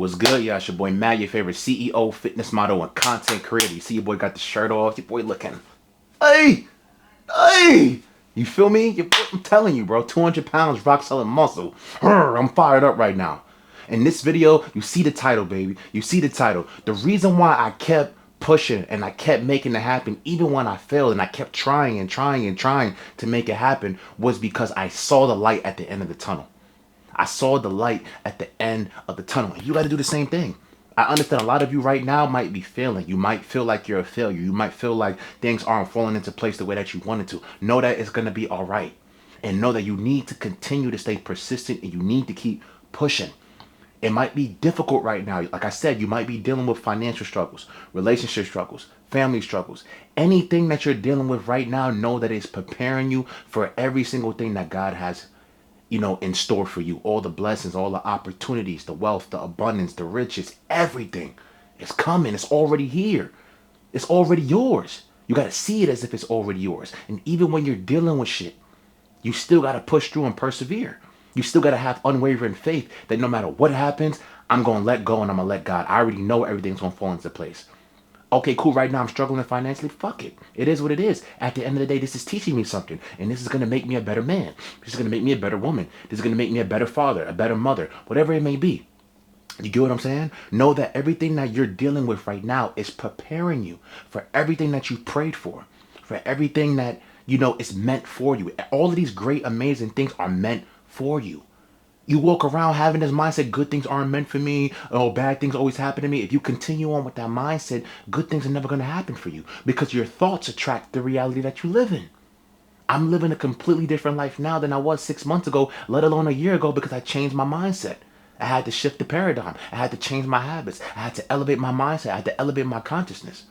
What's good, y'all? It's your boy Matt, your favorite CEO, fitness model, and content creator. You see your boy got the shirt off. Your boy looking, hey, hey. You feel me? I'm telling you, bro. 200 pounds, rock solid muscle. I'm fired up right now. In this video, you see the title, baby. You see the title. The reason why I kept pushing and I kept making it happen, even when I failed, and I kept trying and trying and trying to make it happen, was because I saw the light at the end of the tunnel. I saw the light at the end of the tunnel. And you got to do the same thing. I understand a lot of you right now might be failing. You might feel like you're a failure. You might feel like things aren't falling into place the way that you wanted to. Know that it's going to be all right. And know that you need to continue to stay persistent and you need to keep pushing. It might be difficult right now. Like I said, you might be dealing with financial struggles, relationship struggles, family struggles. Anything that you're dealing with right now, know that it's preparing you for every single thing that God has in store for you. All the blessings, all the opportunities, the wealth, the abundance, the riches, everything is coming. It's already here. It's already yours. You got to see it as if it's already yours. And even when you're dealing with shit, you still got to push through and persevere. You still got to have unwavering faith that no matter what happens, I'm going to let go and I'm going to let God. I already know everything's going to fall into place. Okay, cool. Right now I'm struggling financially. Fuck it. It is what it is. At the end of the day, this is teaching me something. And this is going to make me a better man. This is going to make me a better woman. This is going to make me a better father, a better mother, whatever it may be. You get what I'm saying? Know that everything that you're dealing with right now is preparing you for everything that you prayed for everything that, is meant for you. All of these great, amazing things are meant for you. You walk around having this mindset, good things aren't meant for me, oh, bad things always happen to me. If you continue on with that mindset, good things are never going to happen for you because your thoughts attract the reality that you live in. I'm living a completely different life now than I was 6 months ago, let alone a year ago, because I changed my mindset. I had to shift the paradigm. I had to change my habits. I had to elevate my mindset. I had to elevate my consciousness.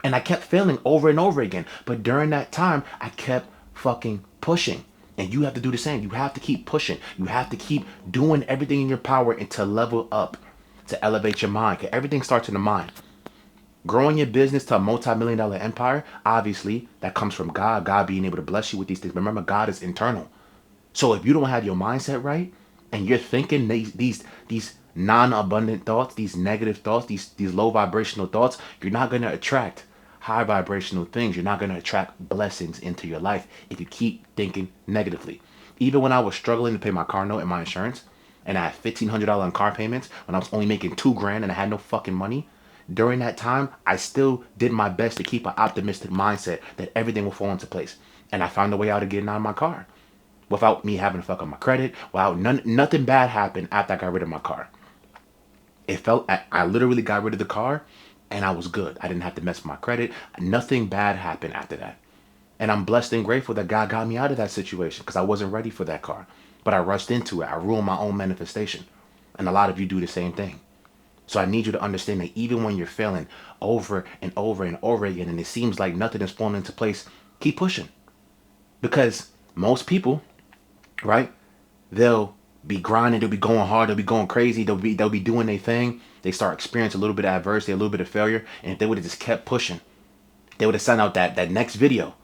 And I kept failing over and over again. But during that time, I kept fucking pushing. And you have to do the same. You have to keep pushing. You have to keep doing everything in your power and to level up, to elevate your mind. Because everything starts in the mind. Growing your business to a multi-million-dollar empire, obviously, that comes from God. God being able to bless you with these things. Remember, God is internal. So if you don't have your mindset right, and you're thinking these non-abundant thoughts, these negative thoughts, these low vibrational thoughts, you're not going to attract high vibrational things. You're not going to attract blessings into your life if you keep thinking negatively. Even when I was struggling to pay my car note and my insurance, and I had $1,500 in car payments, when I was only making $2,000 and I had no fucking money, during that time, I still did my best to keep an optimistic mindset that everything will fall into place. And I found a way out of getting out of my car without me having to fuck up my credit. Nothing bad happened after I got rid of my car. I literally got rid of the car and I was good. I didn't have to mess with my credit. Nothing bad happened after that. And I'm blessed and grateful that God got me out of that situation because I wasn't ready for that car. But I rushed into it. I ruined my own manifestation. And a lot of you do the same thing. So I need you to understand that even when you're failing over and over and over again and it seems like nothing is falling into place, keep pushing. Because most people, right, they'll be grinding, they'll be going hard, they'll be going crazy, they'll be doing their thing. They start experiencing a little bit of adversity, a little bit of failure, and if they would have just kept pushing, they would have sent out that next video,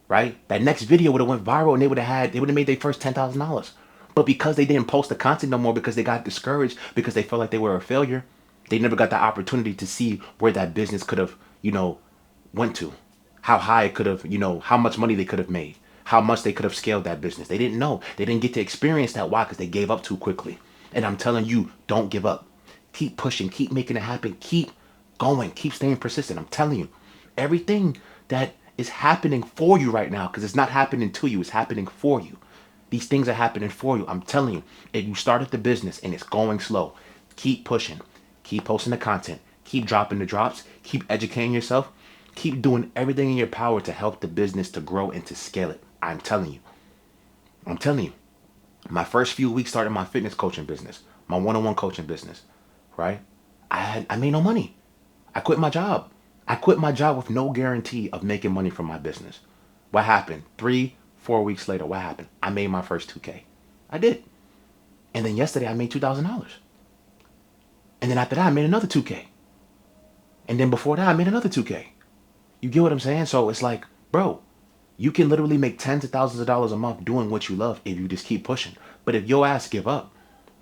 right? That next video would have went viral, and they would have made their first $10,000. But because they didn't post the content no more, because they got discouraged, because they felt like they were a failure, they never got the opportunity to see where that business could have, went to, how high it could have, how much money they could have made, how much they could have scaled that business. They didn't know. They didn't get to experience that. Why? Because they gave up too quickly. And I'm telling you, don't give up. Keep pushing. Keep making it happen. Keep going. Keep staying persistent. I'm telling you, everything that is happening for you right now, because it's not happening to you, it's happening for you. These things are happening for you. I'm telling you, if you started the business and it's going slow, keep pushing. Keep posting the content. Keep dropping the drops. Keep educating yourself. Keep doing everything in your power to help the business to grow and to scale it. I'm telling you. I'm telling you. My first few weeks starting my fitness coaching business, my one-on-one coaching business, right? I made no money. I quit my job. I quit my job with no guarantee of making money from my business. What happened? 3-4 weeks later, what happened? I made my first 2K. I did. And then yesterday I made $2,000. And then after that, I made another 2K. And then before that, I made another 2K. You get what I'm saying? So it's like, bro, you can literally make tens of thousands of dollars a month doing what you love if you just keep pushing. But if your ass give up,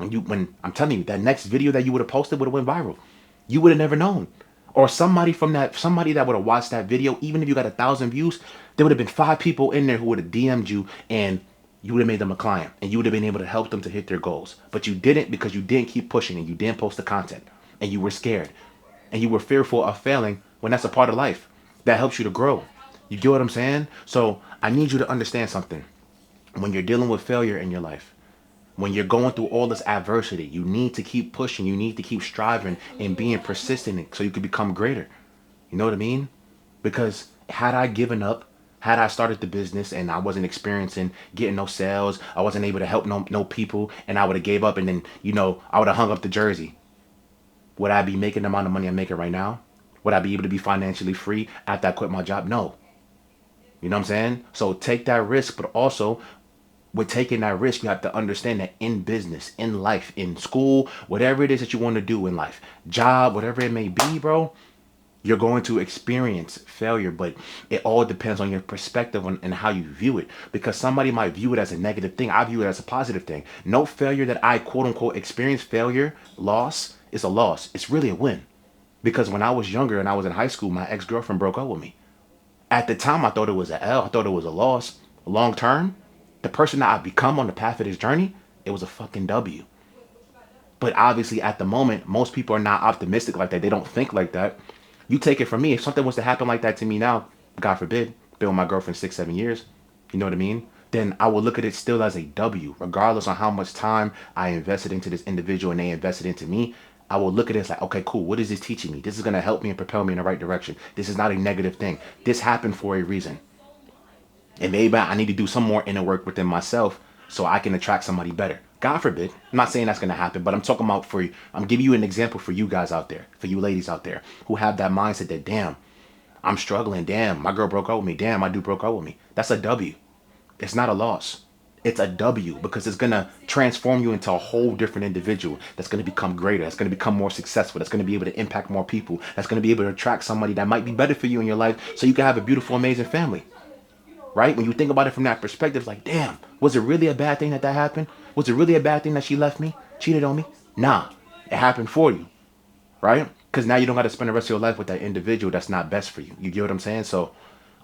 When I'm telling you, that next video that you would have posted would have went viral. You would have never known. Or somebody that would have watched that video, even if you got 1,000 views, there would have been 5 people in there who would have DM'd you, and you would have made them a client, and you would have been able to help them to hit their goals. But you didn't, because you didn't keep pushing, and you didn't post the content, and you were scared, and you were fearful of failing, when that's a part of life that helps you to grow. You get what I'm saying? So I need you to understand something. When you're dealing with failure in your life, when you're going through all this adversity, you need to keep pushing. You need to keep striving and being persistent so you can become greater. You know what I mean? Because had I given up, had I started the business and I wasn't experiencing getting no sales, I wasn't able to help no people, and I would have gave up, and then, I would have hung up the jersey. Would I be making the amount of money I'm making right now? Would I be able to be financially free after I quit my job? No. You know what I'm saying? So take that risk, but also with taking that risk, you have to understand that in business, in life, in school, whatever it is that you want to do in life, job, whatever it may be, bro, you're going to experience failure, but it all depends on your perspective and how you view it. Because somebody might view it as a negative thing. I view it as a positive thing. No failure that I quote unquote experience, failure, loss, is a loss. It's really a win. Because when I was younger and I was in high school, my ex-girlfriend broke up with me. At the time, I thought it was a L. I thought it was a loss. Long term, the person that I've become on the path of this journey, it was a fucking W. But obviously, at the moment, most people are not optimistic like that. They don't think like that. You take it from me. If something was to happen like that to me now, God forbid, been with my girlfriend 6, 7 years, you know what I mean? Then I will look at it still as a W, regardless on how much time I invested into this individual and they invested into me. I will look at it as like, okay, cool. What is this teaching me? This is going to help me and propel me in the right direction. This is not a negative thing. This happened for a reason. And maybe I need to do some more inner work within myself so I can attract somebody better. God forbid. I'm not saying that's going to happen, but I'm talking about I'm giving you an example for you guys out there, for you ladies out there who have that mindset that, damn, I'm struggling. Damn, my girl broke up with me. Damn, my dude broke up with me. That's a W. It's not a loss. It's a W, because it's going to transform you into a whole different individual that's going to become greater, that's going to become more successful, that's going to be able to impact more people, that's going to be able to attract somebody that might be better for you in your life so you can have a beautiful, amazing family. Right? When you think about it from that perspective, it's like, damn, was it really a bad thing that happened? Was it really a bad thing that she left me, cheated on me? Nah, it happened for you, right? Because now you don't got to spend the rest of your life with that individual that's not best for you. You get what I'm saying? So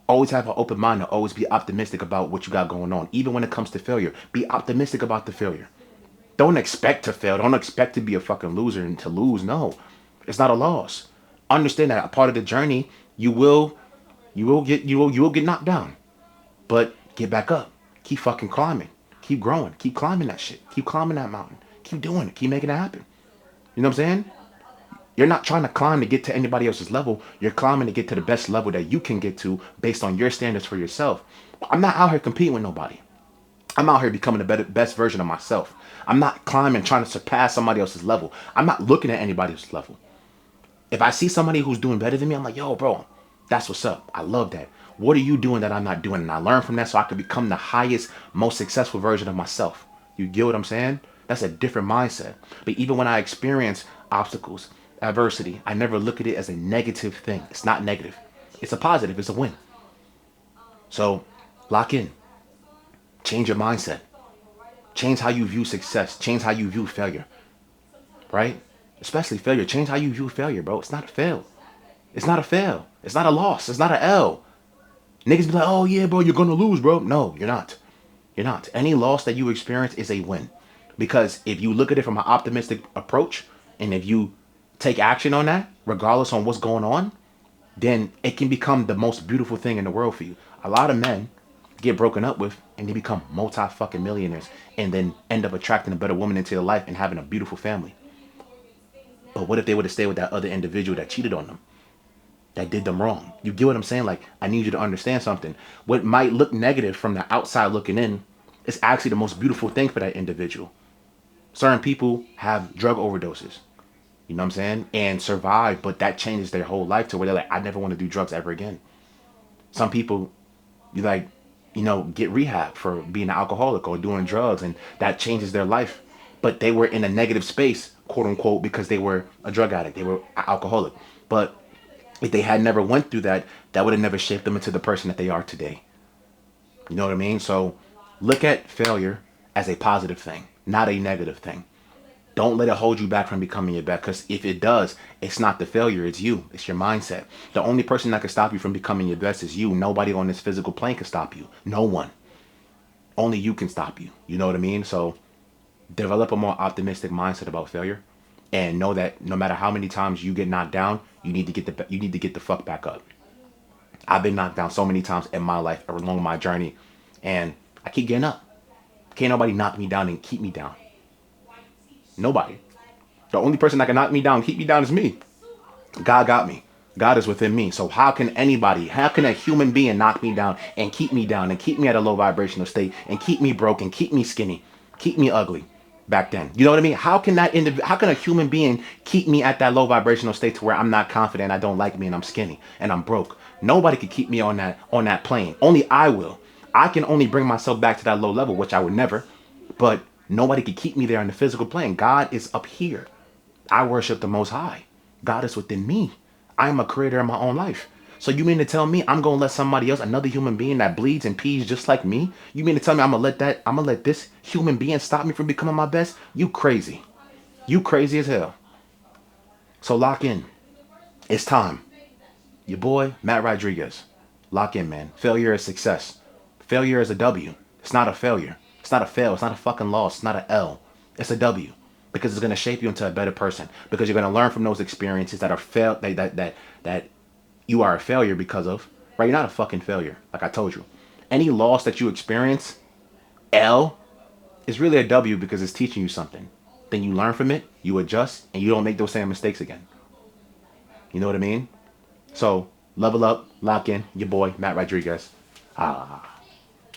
always have an open mind, to always be optimistic about what you got going on. Even when it comes to failure, be optimistic about the failure. Don't expect to fail. Don't expect to be a fucking loser and to lose. No, it's not a loss. Understand that a part of the journey, you will get knocked down. But get back up. Keep fucking climbing. Keep growing. Keep climbing that shit. Keep climbing that mountain. Keep doing it. Keep making it happen. You know what I'm saying? You're not trying to climb to get to anybody else's level. You're climbing to get to the best level that you can get to based on your standards for yourself. I'm not out here competing with nobody. I'm out here becoming the best version of myself. I'm not climbing trying to surpass somebody else's level. I'm not looking at anybody else's level. If I see somebody who's doing better than me, I'm like, yo, bro, that's what's up. I love that. What are you doing that I'm not doing? And I learn from that so I can become the highest, most successful version of myself. You get what I'm saying? That's a different mindset. But even when I experience obstacles, adversity, I never look at it as a negative thing. It's not negative. It's a positive. It's a win. So lock in. Change your mindset. Change how you view success. Change how you view failure. Right? Especially failure. Change how you view failure, bro. It's not a fail. It's not a fail. It's not a loss. It's not an L. Niggas be like, oh yeah, bro, you're gonna lose, bro. No, you're not. You're not. Any loss that you experience is a win. Because if you look at it from an optimistic approach, and if you take action on that, regardless on what's going on, then it can become the most beautiful thing in the world for you. A lot of men get broken up with and they become multi-fucking millionaires and then end up attracting a better woman into their life and having a beautiful family. But what if they would have stayed with that other individual that cheated on them, that did them wrong? You get what I'm saying? Like, I need you to understand something. What might look negative from the outside looking in is actually the most beautiful thing for that individual. Certain people have drug overdoses, you know what I'm saying, and survive, but that changes their whole life to where they're like, I never want to do drugs ever again. Some people, you like, get rehab for being an alcoholic or doing drugs, and that changes their life. But they were in a negative space, quote unquote, because they were a drug addict, they were alcoholic. But if they had never went through that, that would have never shaped them into the person that they are today. You know what I mean? So look at failure as a positive thing, not a negative thing. Don't let it hold you back from becoming your best. Because if it does, it's not the failure, it's you. It's your mindset. The only person that can stop you from becoming your best is you. Nobody on this physical plane can stop you. No one. Only you can stop you. You know what I mean? So develop a more optimistic mindset about failure, and know that no matter how many times you get knocked down, you need to get the fuck back up. I've been knocked down so many times in my life along my journey, and I keep getting up. Can't nobody knock me down and keep me down. Nobody. The only person that can knock me down, keep me down is me. God got me. God is within me. So how can a human being knock me down and keep me at a low vibrational state and keep me broken, keep me skinny, keep me ugly back then? You know what I mean? How can a human being keep me at that low vibrational state to where I'm not confident, I don't like me, and I'm skinny and I'm broke? Nobody could keep me on that plane. Only I will. I can only bring myself back to that low level, which I would never, but nobody could keep me there in the physical plane. God is up here. I worship the Most High. God is within me. I am a creator of my own life. So you mean to tell me I'm gonna let somebody else, another human being that bleeds and pees just like me? You mean to tell me I'm gonna let this human being stop me from becoming my best? You crazy. You crazy as hell. So lock in. It's time. Your boy, Matt Rodriguez. Lock in, man. Failure is success. Failure is a W. It's not a failure. It's not a fail. It's not a fucking loss. It's not an L. It's a W. Because it's gonna shape you into a better person. Because you're gonna learn from those experiences that are that you are a failure because of. Right? You're not a fucking failure. Like I told you. Any loss that you experience, L, is really a W because it's teaching you something. Then you learn from it, you adjust, and you don't make those same mistakes again. You know what I mean? So level up, lock in. Your boy, Matt Rodriguez. Ah.